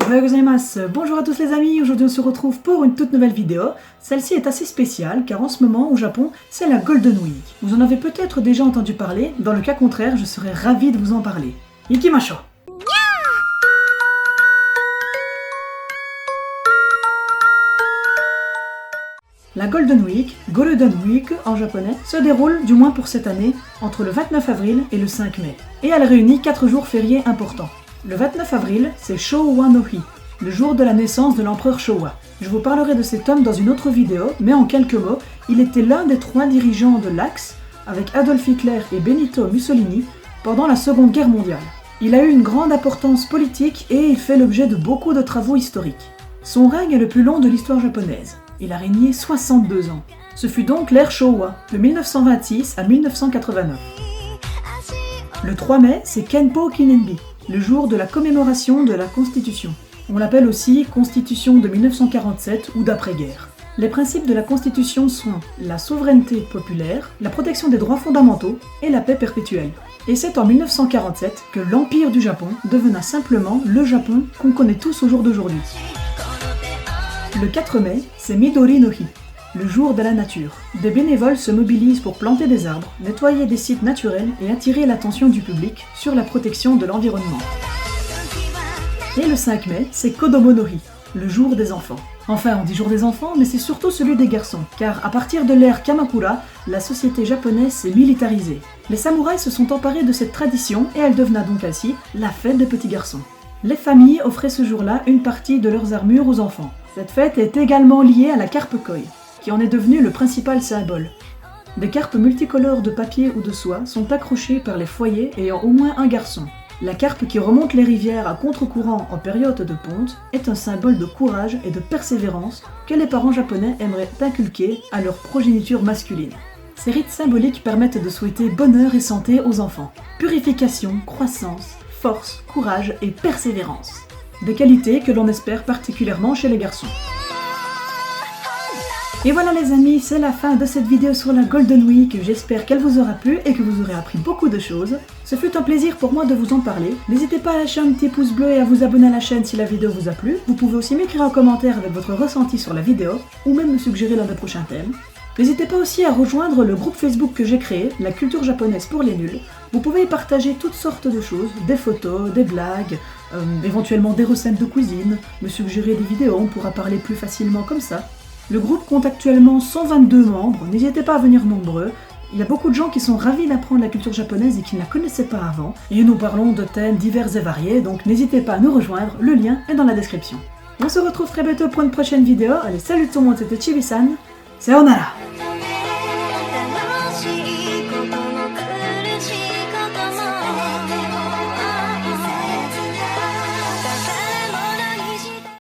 Ohayou gozaimasu. Bonjour à tous les amis, aujourd'hui on se retrouve pour une toute nouvelle vidéo. Celle-ci est assez spéciale car en ce moment au Japon c'est la Golden Week. Vous en avez peut-être déjà entendu parler, dans le cas contraire je serais ravi de vous en parler. Ikimasho. La Golden Week, Golden Week en japonais, se déroule, du moins pour cette année, entre le 29 avril et le 5 mai. Et elle réunit 4 jours fériés importants. Le 29 avril, c'est Showa no Hi, le jour de la naissance de l'empereur Showa. Je vous parlerai de cet homme dans une autre vidéo, mais en quelques mots, il était l'un des 3 dirigeants de l'Axe, avec Adolf Hitler et Benito Mussolini, pendant la Seconde Guerre mondiale. Il a eu une grande importance politique et il fait l'objet de beaucoup de travaux historiques. Son règne est le plus long de l'histoire japonaise. Il a régné 62 ans. Ce fut donc l'ère Showa, de 1926 à 1989. Le 3 mai, c'est Kenpo Kinenbi, le jour de la commémoration de la Constitution. On l'appelle aussi Constitution de 1947 ou d'après-guerre. Les principes de la Constitution sont la souveraineté populaire, la protection des droits fondamentaux et la paix perpétuelle. Et c'est en 1947 que l'Empire du Japon devena simplement le Japon qu'on connaît tous au jour d'aujourd'hui. Le 4 mai, c'est Midori no Hi, le jour de la nature. Des bénévoles se mobilisent pour planter des arbres, nettoyer des sites naturels et attirer l'attention du public sur la protection de l'environnement. Et le 5 mai, c'est Kodomo no Hi, le jour des enfants. Enfin, on dit jour des enfants, mais c'est surtout celui des garçons, car à partir de l'ère Kamakura, la société japonaise s'est militarisée. Les samouraïs se sont emparés de cette tradition et elle devena donc ainsi la fête des petits garçons. Les familles offraient ce jour-là une partie de leurs armures aux enfants. Cette fête est également liée à la carpe koi, qui en est devenue le principal symbole. Des carpes multicolores de papier ou de soie sont accrochées par les foyers ayant au moins un garçon. La carpe qui remonte les rivières à contre-courant en période de ponte est un symbole de courage et de persévérance que les parents japonais aimeraient inculquer à leur progéniture masculine. Ces rites symboliques permettent de souhaiter bonheur et santé aux enfants. Purification, croissance, force, courage et persévérance. Des qualités que l'on espère particulièrement chez les garçons. Et voilà les amis, c'est la fin de cette vidéo sur la Golden Week. J'espère qu'elle vous aura plu et que vous aurez appris beaucoup de choses. Ce fut un plaisir pour moi de vous en parler. N'hésitez pas à lâcher un petit pouce bleu et à vous abonner à la chaîne si la vidéo vous a plu. Vous pouvez aussi m'écrire un commentaire avec votre ressenti sur la vidéo ou même me suggérer l'un des prochains thèmes. N'hésitez pas aussi à rejoindre le groupe Facebook que j'ai créé, La Culture Japonaise pour les Nuls. Vous pouvez y partager toutes sortes de choses, des photos, des blagues, éventuellement des recettes de cuisine, me suggérer des vidéos, on pourra parler plus facilement comme ça. Le groupe compte actuellement 122 membres, n'hésitez pas à venir nombreux. Il y a beaucoup de gens qui sont ravis d'apprendre la culture japonaise et qui ne la connaissaient pas avant. Et nous parlons de thèmes divers et variés, donc n'hésitez pas à nous rejoindre, le lien est dans la description. On se retrouve très bientôt pour une prochaine vidéo. Allez, salut tout le monde, c'était Chibi-san. Sayonara!